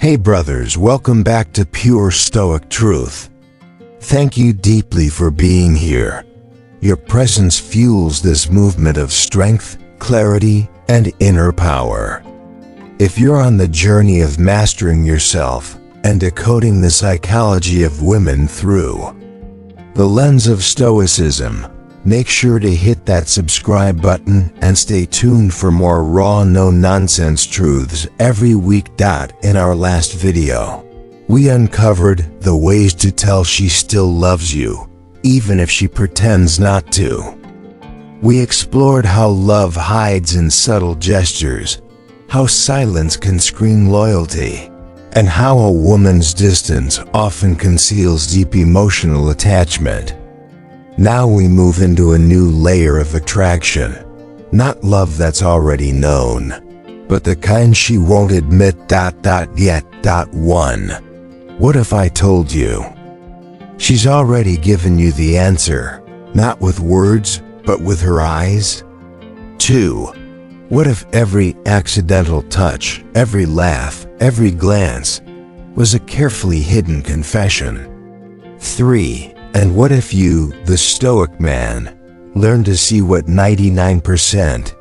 Hey brothers, welcome back to Pure Stoic Truth. Thank you deeply for being here. Your presence fuels this movement of strength, clarity, and inner power. If you're on the journey of mastering yourself and decoding the psychology of women through the lens of Stoicism, make sure to hit that subscribe button and stay tuned for more raw, no-nonsense truths every week. In our last video, we uncovered the ways to tell she still loves you, even if she pretends not to. We explored how love hides in subtle gestures, how silence can scream loyalty, and how a woman's distance often conceals deep emotional attachment. Now we move into a new layer of attraction. Not love that's already known, but the kind she won't admit. Yet. 1. What if I told you? She's already given you the answer, not with words, but with her eyes. 2. What if every accidental touch, every laugh, every glance was a carefully hidden confession? 3. And what if you, the Stoic man, learned to see what 99%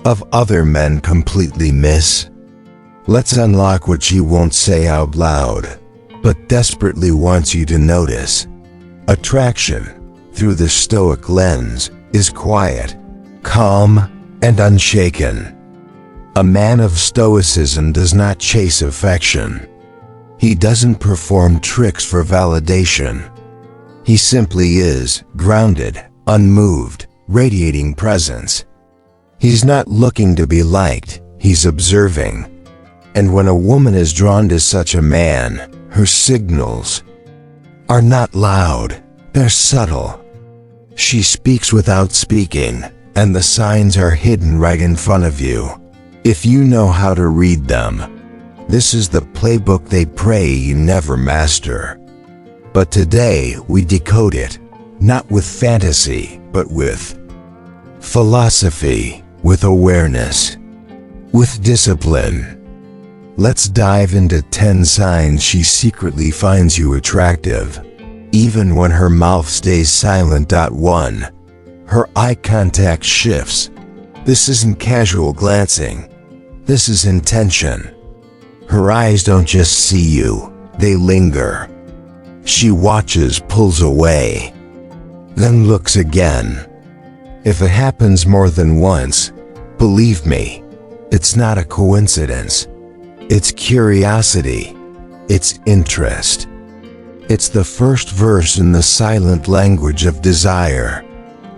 of other men completely miss? Let's unlock what she won't say out loud, but desperately wants you to notice. Attraction, through the Stoic lens, is quiet, calm, and unshaken. A man of Stoicism does not chase affection. He doesn't perform tricks for validation. He simply is, grounded, unmoved, radiating presence. He's not looking to be liked, he's observing. And when a woman is drawn to such a man, her signals are not loud, they're subtle. She speaks without speaking, and the signs are hidden right in front of you. If you know how to read them, this is the playbook they pray you never master. But today we decode it, not with fantasy, but with philosophy, with awareness, with discipline. Let's dive into 10 signs she secretly finds you attractive, even when her mouth stays silent. 1. Her eye contact shifts. This isn't casual glancing. This is intention. Her eyes don't just see you, they linger. She watches, pulls away, then looks again. If it happens more than once, believe me, it's not a coincidence. It's curiosity. It's interest. It's the first verse in the silent language of desire.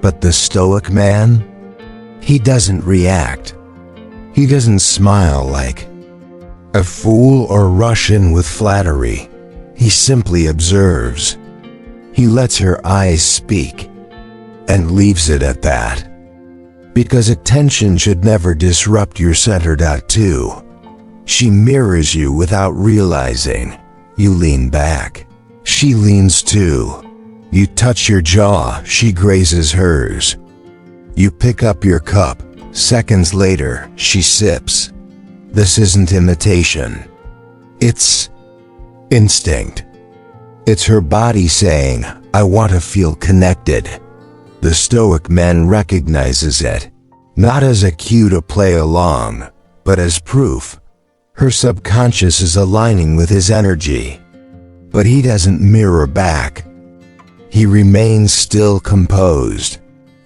But the Stoic man? He doesn't react. He doesn't smile like a fool or rush in with flattery. He simply observes. He lets her eyes speak and leaves it at that. Because attention should never disrupt your center. 2. She mirrors you without realizing. You lean back. She leans too. You touch your jaw, she grazes hers. You pick up your cup. Seconds later, she sips. This isn't imitation. It's instinct. It's her body saying, I want to feel connected. The Stoic man recognizes it, not as a cue to play along, but as proof. Her subconscious is aligning with his energy. But he doesn't mirror back. He remains still, composed,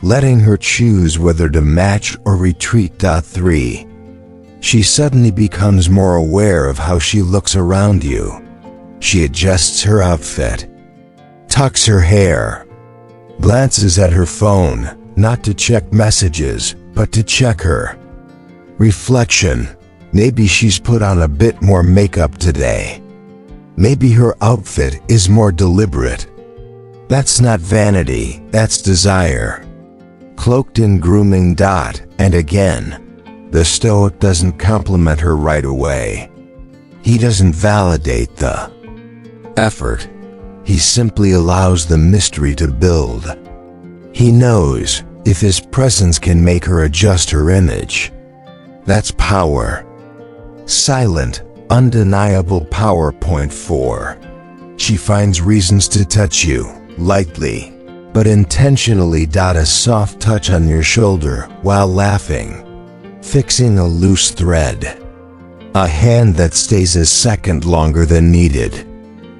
letting her choose whether to match or retreat. 3. She suddenly becomes more aware of how she looks around you. She adjusts her outfit, tucks her hair, glances at her phone, not to check messages, but to check her. Reflection. Maybe she's put on a bit more makeup today. Maybe her outfit is more deliberate. That's not vanity, that's desire. Cloaked in grooming. And again, the Stoic doesn't compliment her right away. He doesn't validate the effort. He simply allows the mystery to build. He knows if his presence can make her adjust her image. That's power. Silent, Undeniable power. Point 4. She finds reasons to touch you, lightly, but intentionally. A soft touch on your shoulder while laughing, fixing a loose thread. A hand that stays a second longer than needed.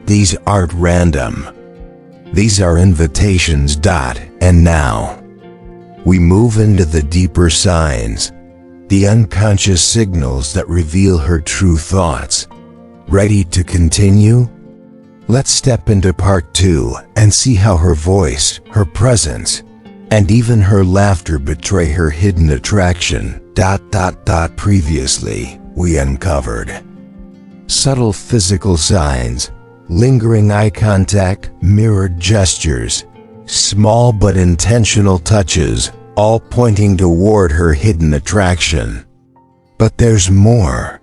These aren't random. These are invitations. And now, we move into the deeper signs, the unconscious signals that reveal her true thoughts. Ready to continue? Let's step into part 2 and see how her voice, her presence, and even her laughter betray her hidden attraction. Previously, we uncovered subtle physical signs, lingering eye contact, mirrored gestures, small but intentional touches, all pointing toward her hidden attraction. But there's more.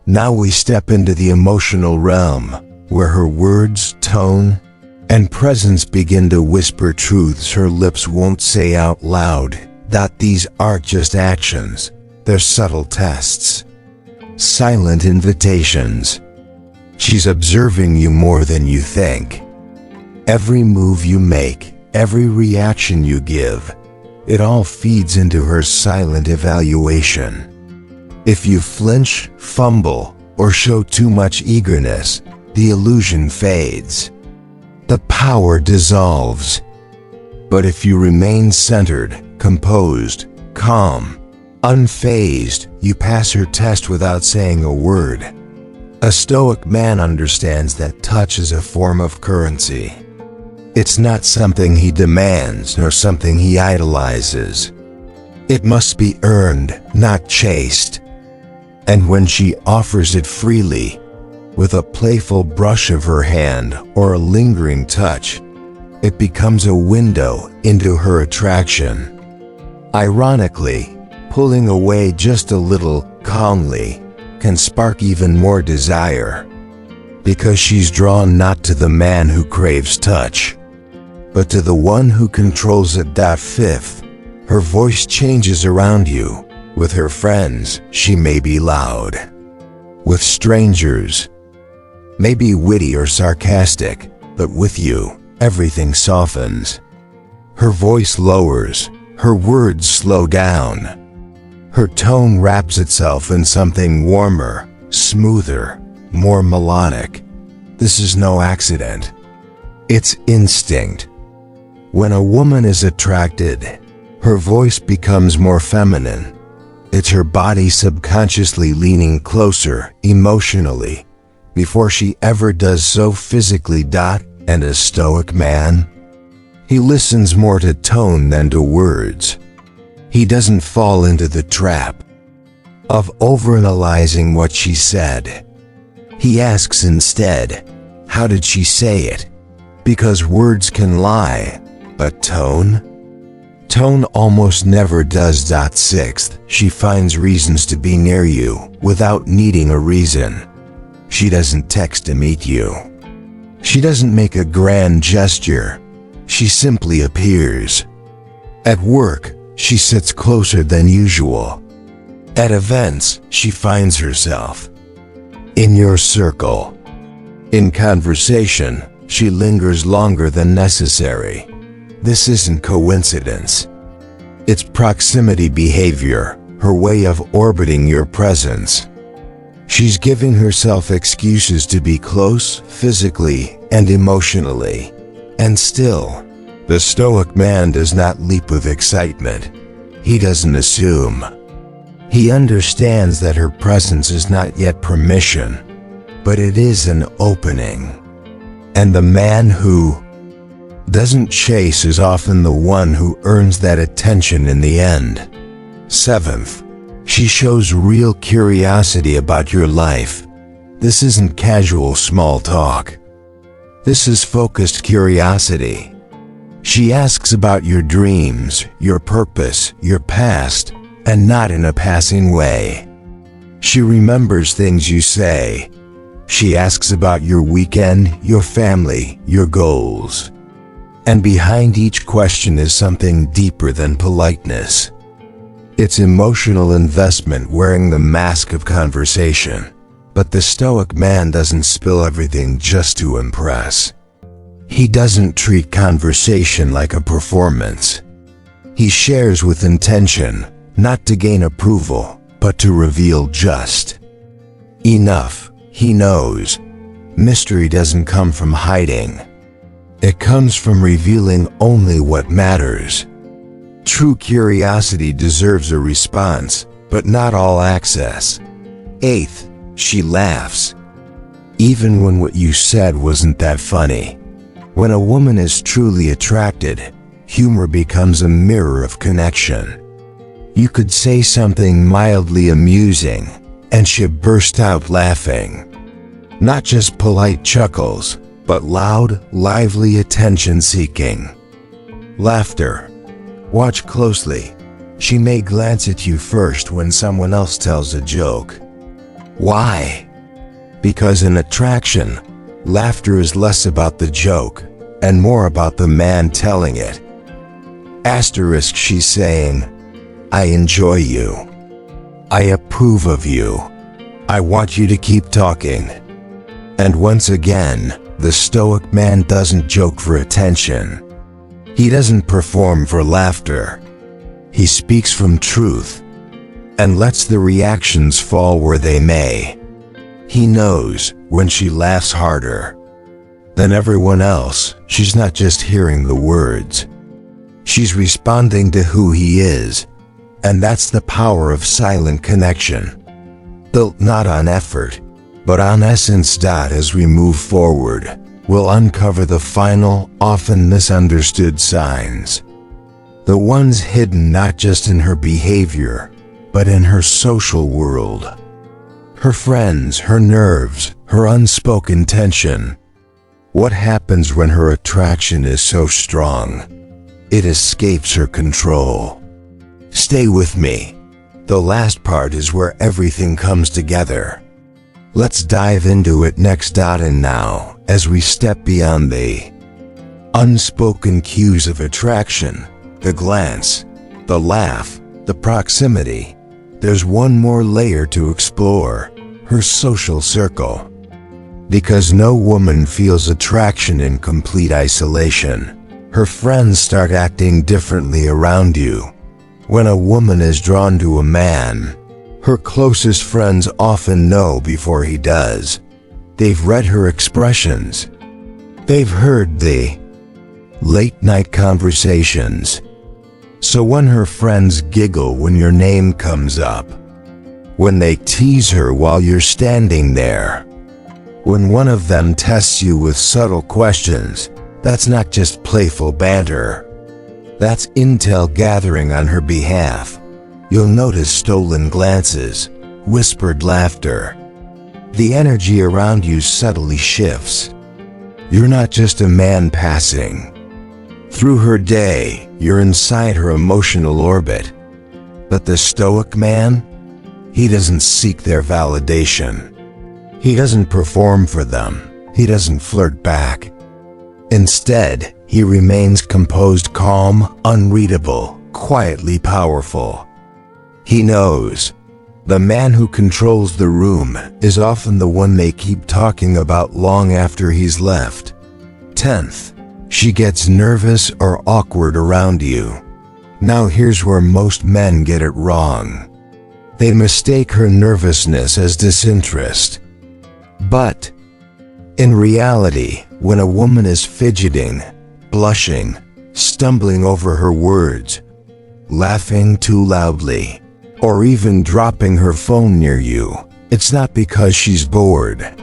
Now we step into the emotional realm, where her words, tone, and presence begin to whisper truths her lips won't say out loud. These aren't just actions, they're subtle tests. Silent invitations. She's observing you more than you think. Every move you make, every reaction you give, it all feeds into her silent evaluation. If you flinch, fumble, or show too much eagerness, the illusion fades. The power dissolves. But if you remain centered, composed, calm, unfazed, you pass her test without saying a word. A Stoic man understands that touch is a form of currency. It's not something he demands nor something he idolizes. It must be earned, not chased. And when she offers it freely, with a playful brush of her hand or a lingering touch, it becomes a window into her attraction. Ironically, pulling away just a little, calmly, can spark even more desire. Because she's drawn not to the man who craves touch, but to the one who controls it. Fifth, her voice changes around you. With her friends, she may be loud. With strangers, may be witty or sarcastic, but with you, everything softens. Her voice lowers, her words slow down. Her tone wraps itself in something warmer, smoother, more melodic. This is no accident. It's instinct. When a woman is attracted, her voice becomes more feminine. It's her body subconsciously leaning closer, emotionally, before she ever does so physically. And a Stoic man? He listens more to tone than to words. He doesn't fall into the trap of overanalyzing what she said. He asks instead, how did she say it? Because words can lie, but tone? Tone almost never does. Sixth, she finds reasons to be near you without needing a reason. She doesn't text to meet you. She doesn't make a grand gesture. She simply appears. At work, she sits closer than usual. At events, she finds herself in your circle. In conversation, she lingers longer than necessary. This isn't coincidence. It's proximity behavior, her way of orbiting your presence. She's giving herself excuses to be close, physically and emotionally. And still, the Stoic man does not leap with excitement. He doesn't assume. He understands that her presence is not yet permission, but it is an opening. And the man who doesn't chase is often the one who earns that attention in the end. Seventh, she shows real curiosity about your life. This isn't casual small talk. This is focused curiosity. She asks about your dreams, your purpose, your past, and not in a passing way. She remembers things you say. She asks about your weekend, your family, your goals. And behind each question is something deeper than politeness. It's emotional investment wearing the mask of conversation. But the Stoic man doesn't spill everything just to impress. He doesn't treat conversation like a performance. He shares with intention, not to gain approval, but to reveal just enough. He knows mystery doesn't come from hiding. It comes from revealing only what matters. True curiosity deserves a response, but not all access. 8th, she laughs. Even when what you said wasn't that funny. When a woman is truly attracted, humor becomes a mirror of connection. You could say something mildly amusing, and she'd burst out laughing. Not just polite chuckles, but loud, lively attention-seeking laughter. Watch closely. She may glance at you first when someone else tells a joke. Why? Because in attraction, laughter is less about the joke and more about the man telling it. Asterisk, she's saying, I enjoy you. I approve of you. I want you to keep talking. And once again, the Stoic man doesn't joke for attention. He doesn't perform for laughter. He speaks from truth and lets the reactions fall where they may. He knows when she laughs harder than everyone else, she's not just hearing the words. She's responding to who he is, and that's the power of silent connection, built not on effort, but on essence. As we move forward, we'll uncover the final, often misunderstood signs. The ones hidden not just in her behavior, but in her social world. Her friends, her nerves, her unspoken tension. What happens when her attraction is so strong? It escapes her control. Stay with me. The last part is where everything comes together. Let's dive into it next. And now, as we step beyond the unspoken cues of attraction, the glance, the laugh, the proximity, there's one more layer to explore: her social circle. Because no woman feels attraction in complete isolation. Her friends start acting differently around you. When a woman is drawn to a man, her closest friends often know before he does. They've read her expressions. They've heard the late-night conversations. So when her friends giggle when your name comes up, when they tease her while you're standing there, when one of them tests you with subtle questions, that's not just playful banter. That's intel gathering on her behalf. You'll notice stolen glances, whispered laughter. The energy around you subtly shifts. You're not just a man passing through her day, you're inside her emotional orbit. But the Stoic man? He doesn't seek their validation. He doesn't perform for them. He doesn't flirt back. Instead, he remains composed, calm, unreadable, quietly powerful. He knows the man who controls the room is often the one they keep talking about long after he's left. 10th, she gets nervous or awkward around you. Now here's where most men get it wrong. They mistake her nervousness as disinterest. But in reality, when a woman is fidgeting, blushing, stumbling over her words, laughing too loudly, or even dropping her phone near you, it's not because she's bored.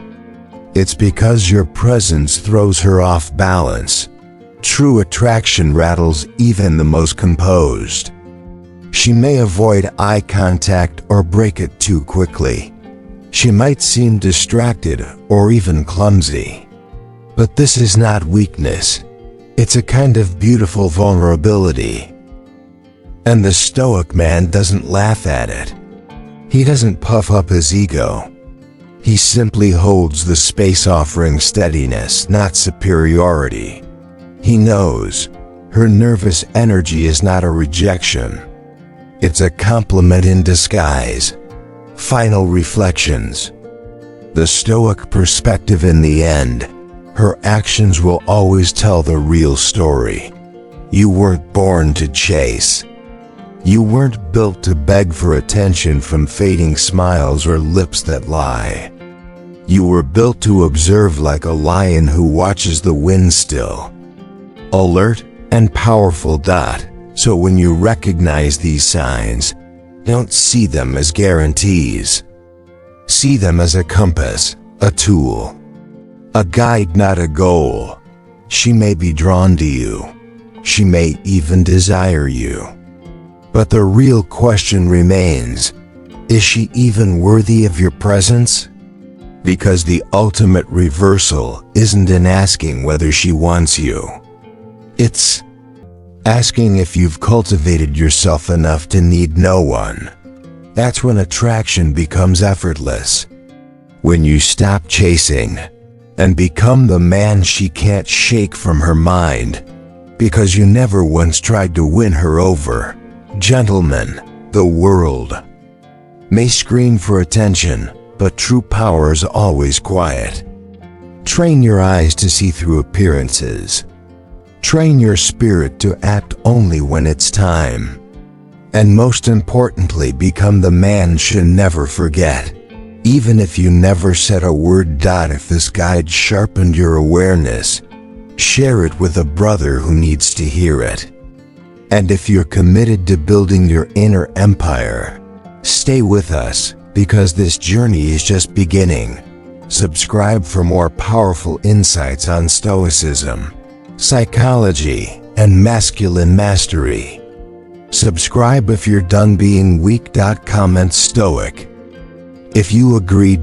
It's because your presence throws her off balance. True attraction rattles even the most composed. She may avoid eye contact or break it too quickly. She might seem distracted or even clumsy. But this is not weakness. It's a kind of beautiful vulnerability. And the Stoic man doesn't laugh at it. He doesn't puff up his ego. He simply holds the space, offering steadiness, not superiority. He knows her nervous energy is not a rejection. It's a compliment in disguise. Final reflections. The Stoic perspective: in the end, her actions will always tell the real story. You weren't born to chase. You weren't built to beg for attention from fading smiles or lips that lie. You were built to observe like a lion who watches the wind still. Alert and powerful. So when you recognize these signs, don't see them as guarantees. See them as a compass, a tool, a guide, not a goal. She may be drawn to you. She may even desire you. But the real question remains, is she even worthy of your presence? Because the ultimate reversal isn't in asking whether she wants you. It's asking if you've cultivated yourself enough to need no one. That's when attraction becomes effortless. When you stop chasing and become the man she can't shake from her mind, because you never once tried to win her over. Gentlemen, the world may scream for attention, but true power is always quiet. Train your eyes to see through appearances. Train your spirit to act only when it's time. And most importantly, become the man she'll never forget. Even if you never said a word. If this guide sharpened your awareness, share it with a brother who needs to hear it. And if you're committed to building your inner empire, stay with us, because this journey is just beginning. Subscribe for more powerful insights on Stoicism, psychology, and masculine mastery. Subscribe if you're done being weak. Comment Stoic if you agree.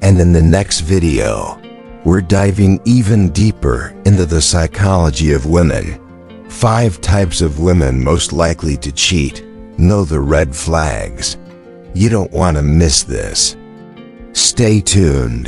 And in the next video, we're diving even deeper into the psychology of women. 5 types of women most likely to cheat. Know the red flags. You don't want to miss this. Stay tuned.